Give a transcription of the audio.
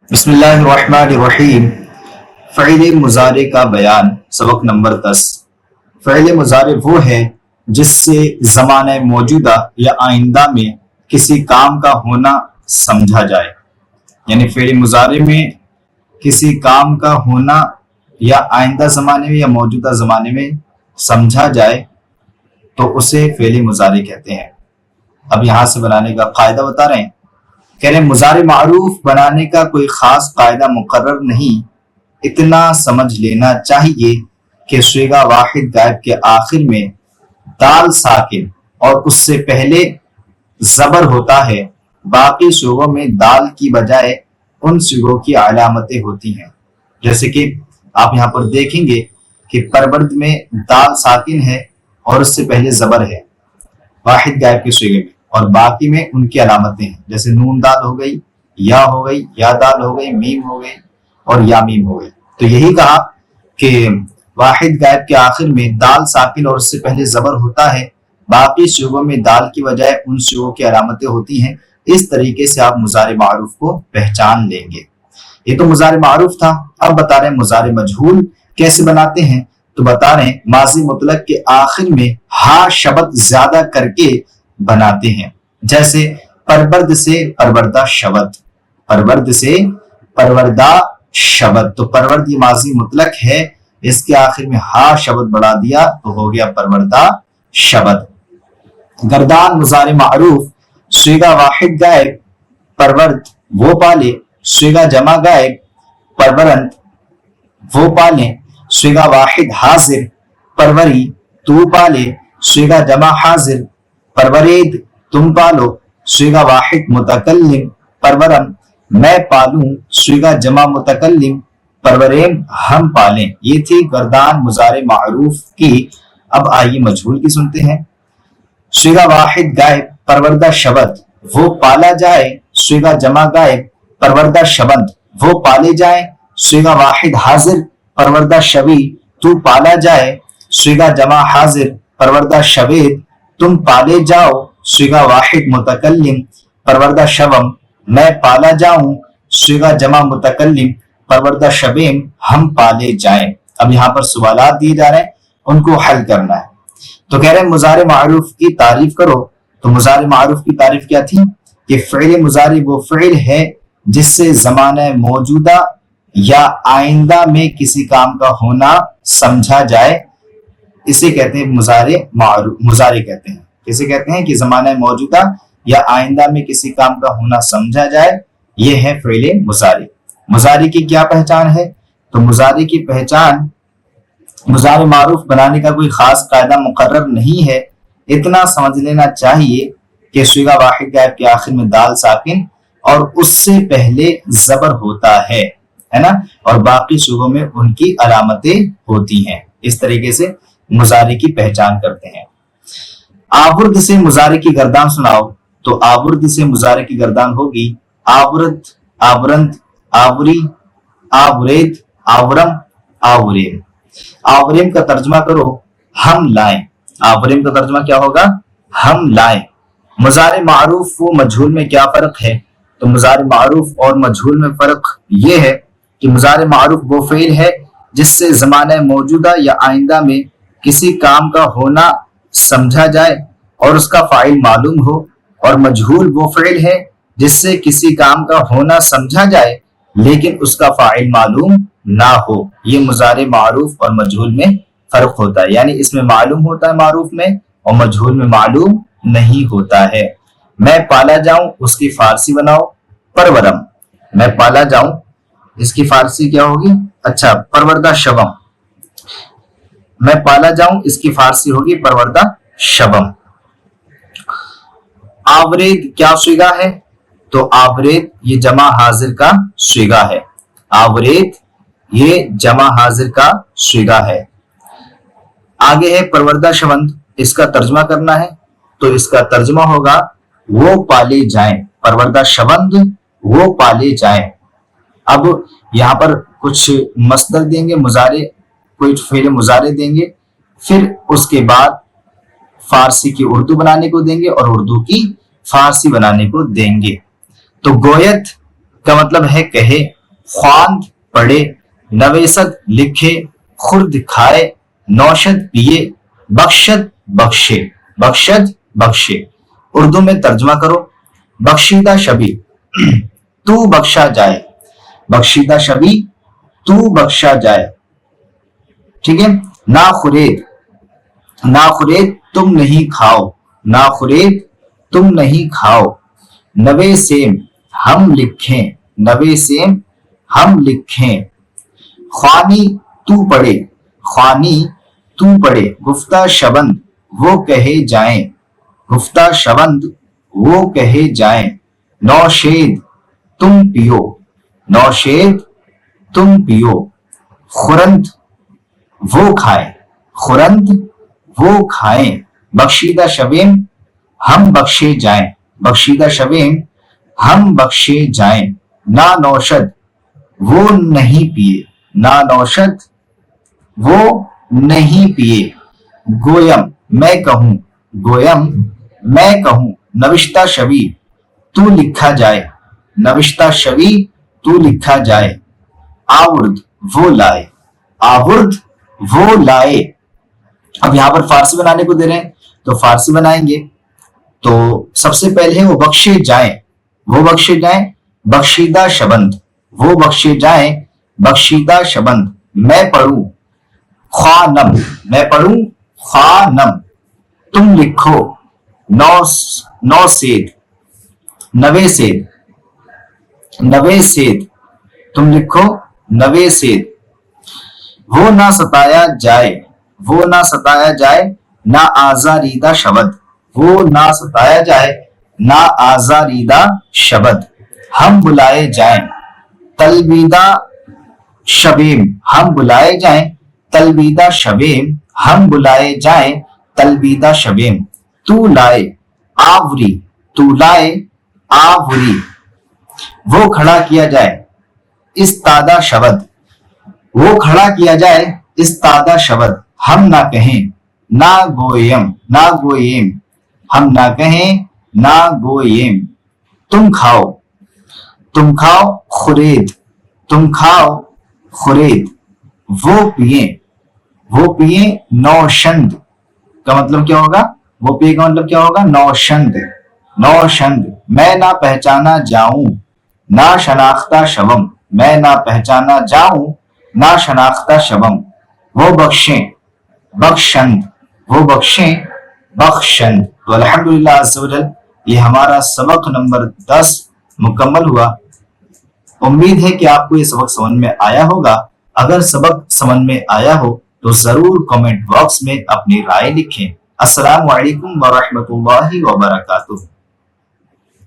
بسم اللہ الرحمن الرحیم۔ فعل مضارع کا بیان، سبق نمبر 10۔ فعل مضارع وہ ہے جس سے زمانہ موجودہ یا آئندہ میں کسی کام کا ہونا سمجھا جائے، یعنی فعل مضارع میں کسی کام کا ہونا یا آئندہ زمانے میں یا موجودہ زمانے میں سمجھا جائے تو اسے فعل مضارع کہتے ہیں۔ اب یہاں سے بنانے کا قاعدہ بتا رہے ہیں، کہہ رہے ہیں مضارع معروف بنانے کا کوئی خاص قاعدہ مقرر نہیں، اتنا سمجھ لینا چاہیے کہ صیغہ واحد غائب کے آخر میں دال ساکن اور اس سے پہلے زبر ہوتا ہے، باقی صیغوں میں دال کی بجائے ان صیغوں کی علامتیں ہوتی ہیں۔ جیسے کہ آپ یہاں پر دیکھیں گے کہ پرورد میں دال ساکن ہے اور اس سے پہلے زبر ہے واحد غائب کے صیغے میں، اور باقی میں ان کی علامتیں ہیں، جیسے نون دال ہو گئی، یا ہو گئی، یا دال ہو گئی، میم ہو گئی اور یا میم ہو گئی۔ تو یہی کہا کہ واحد غائب کے آخر میں دال ساکن اور اس سے پہلے زبر ہوتا ہے، باقی صیغوں میں دال کی بجائے ان صیغوں کی علامتیں ہوتی ہیں۔ اس طریقے سے آپ مضارع معروف کو پہچان لیں گے۔ یہ تو مضارع معروف تھا، اب بتا رہے ہیں مضارع مجہول کیسے بناتے ہیں۔ تو بتا رہے ہیں ماضی مطلق کے آخر میں ہا شبد زیادہ کر کے بناتے ہیں، جیسے پرورد سے پروردہ شبد، پرورد سے پروردہ شبد۔ تو پرورد یہ ماضی مطلق ہے، اس کے آخر میں ہا شبد بڑھا دیا تو ہو گیا پروردہ شبد۔ گردان مضارع معروف، صیغہ واحد غائب پرورد وہ پالے، صیغہ جمع غائب پرورند وہ پالیں، صیغہ واحد حاضر پروری تو پالے، صیغہ جمع حاضر پرورید تم پالو، صیغہ واحد متکلم پرورم میں پالوں، صیغہ جمع متکلم پروریم ہم پالیں۔ یہ تھی گردان مضارع معروف کی۔ اب آئیے مجہول کی سنتے ہیں۔ صیغہ واحد غائب پروردہ شبد وہ پالا جائے، صیغہ جمع غائب پروردہ شبند وہ پالے جائیں، صیغہ واحد حاضر پروردہ شوی تو پالا جائے، صیغہ جمع حاضر پروردہ شوید تم پالے جاؤ، صیغہ واحد متکلم پروردہ شوم میں پالا جاؤں، صیغہ جمع متکلم پروردہ شبیم ہم پالے جائیں۔ اب یہاں پر سوالات دیے جا رہے ہیں، ان کو حل کرنا ہے۔ تو کہہ رہے ہیں مضارع معروف کی تعریف کرو۔ تو مضارع معروف کی تعریف کیا تھی کہ فعل مضارع وہ فعل ہے جس سے زمانہ موجودہ یا آئندہ میں کسی کام کا ہونا سمجھا جائے، اسے کہتے ہیں مضارع معروف، مضارع کہتے ہیں۔ کسے کہتے ہیں کہ زمانہ موجودہ یا آئندہ میں کسی کام کا ہونا سمجھا جائے، یہ ہے فعل مضارع۔ مضارع کی کیا پہچان ہے؟ تو مضارع کی پہچان، مضارع معروف بنانے کا کوئی خاص قاعدہ مقرر نہیں ہے، اتنا سمجھ لینا چاہیے کہ صیغہ واحد غائب کے آخر میں دال ساکن اور اس سے پہلے زبر ہوتا ہے نا، اور باقی صیغوں میں ان کی علامتیں ہوتی ہیں۔ اس طریقے سے مضارع کی پہچان کرتے ہیں۔ آورد سے مضارع کی گردان سناؤ۔ تو آورد سے مضارع کی گردان ہوگی آورد، آورند، آوری، آورید، آورم، آوریم۔ آوریم کا ترجمہ کرو ہم لائیں۔ آوریم کا ترجمہ کیا ہوگا؟ ہم لائیں۔ مضارع معروف و مجہول میں کیا فرق ہے؟ تو مضارع معروف اور مجہول میں فرق یہ ہے کہ مضارع معروف وہ فعل ہے جس سے زمانہ موجودہ یا آئندہ میں کسی کام کا ہونا سمجھا جائے اور اس کا فاعل معلوم ہو، اور مجہول وہ فعل ہے جس سے کسی کام کا ہونا سمجھا جائے لیکن اس کا فاعل معلوم نہ ہو۔ یہ مضارع معروف اور مجہول میں فرق ہوتا ہے، یعنی اس میں معلوم ہوتا ہے معروف میں، اور مجہول میں معلوم نہیں ہوتا ہے۔ میں پالا جاؤں اس کی فارسی بناؤ پرورم۔ میں پالا جاؤں اس کی فارسی کیا ہوگی؟ اچھا، پروردہ شبم۔ میں پالا جاؤں اس کی فارسی ہوگی پروردہ شبم۔ آورید کیا صیغہ ہے؟ تو آورید یہ جمع حاضر کا صیغہ ہے۔ آورید یہ جمع حاضر کا صیغہ ہے۔ آگے ہے پروردہ شوند، اس کا ترجمہ کرنا ہے تو اس کا ترجمہ ہوگا وہ پالے جائیں۔ پروردہ شوند وہ پالے جائیں۔ اب یہاں پر کچھ مصدر دیں گے، مضارع کوئی فعل مضارع دیں گے، پھر اس کے بعد فارسی کی اردو بنانے کو دیں گے اور اردو کی فارسی بنانے کو دیں گے۔ تو گویت کا مطلب ہے کہے، خواند پڑھے، نویست لکھے، خورد کھائے، نوشد پیے، بخشد بخشے، بخشد بخشے۔ اردو میں ترجمہ کرو۔ بخشیدہ شبی تو بخشا جائے، بخشیدہ شبی تو بخشا جائے، ٹھیک ہے۔ ناخورید، ناخورید تم نہیں کھاؤ، ناخورید تم نہیں کھاؤ۔ نوے سیم ہم لکھیں، نوے سیم ہم لکھیں۔ خوانی تو پڑھے، خوانی تو پڑھے، گفتہ شبند وہ کہے جائیں، گفتہ شبند وہ کہے جائیں۔ نوشید تم پیو، نوشید تم پیو۔ خورند وہ کھائے، خورند وہ کھائیں۔ بخشیدہ شبیم ہم بخشے جائیں، بخشیدہ شبیم ہم بخشے جائیں۔ نا نوشد وہ نہیں پیے، نا نوشد وہ نہیں پیے۔ گویم میں کہوں، گویم میں کہوں۔ نوشتہ شوی تو لکھا جائے، نوشتہ شوی تو لکھا جائے۔ آورد وہ لائے، آورد وہ لائے۔ اب یہاں پر فارسی بنانے کو دے رہے ہیں تو فارسی بنائیں گے۔ تو سب سے پہلے وہ بخشے جائیں، وہ بخشے جائیں، بخشیدہ شبند وہ بخشے جائیں، بخشیدہ شبند۔ میں پڑھوں خوانم، میں پڑھوں خوانم۔ تم لکھو نو سید، نوے سید، نوے سید تم لکھو نوے سید۔ وہ نہ ستایا جائے، وہ نہ ستایا جائے، نہ آزاریدہ شبد وہ نہ ستایا جائے، نہ آزاریدہ شبد۔ ہم بلائے جائیں تلبیدہ شبیم، ہم بلائے جائیں تلبیدہ شبیم، ہم بلائے جائیں تلبیدہ شبیم۔ تو لائے آوری، تو لائے آوری۔ وہ کھڑا کیا جائے استادہ شبد، وہ کھڑا کیا جائے استادہ شبد۔ ہم نہ کہیں نہ گویم، نہ گویم، ہم نہ کہیں نہ گویم۔ تم کھاؤ، تم کھاؤ خورید، تم کھاؤ خورید۔ وہ پیئیں، وہ پیئیں نوشند کا مطلب کیا ہوگا؟ وہ پیئیں کا مطلب کیا ہوگا؟ نوشند، نوشند۔ میں نہ پہچانا جاؤں، نہ شناختہ شبم، میں نہ پہچانا جاؤں، نہ شناختہ شبم۔ وہ بخشیں بخشند، وہ بخشیں بخشند۔ تو الحمدللہ عز و جل یہ ہمارا سبق نمبر 10 مکمل ہوا۔ امید ہے کہ آپ کو یہ سبق سمجھ میں آیا ہوگا۔ اگر سبق سمجھ میں آیا ہو تو ضرور کمنٹ باکس میں اپنی رائے لکھیں۔ السلام علیکم ورحمۃ اللہ وبرکاتہ۔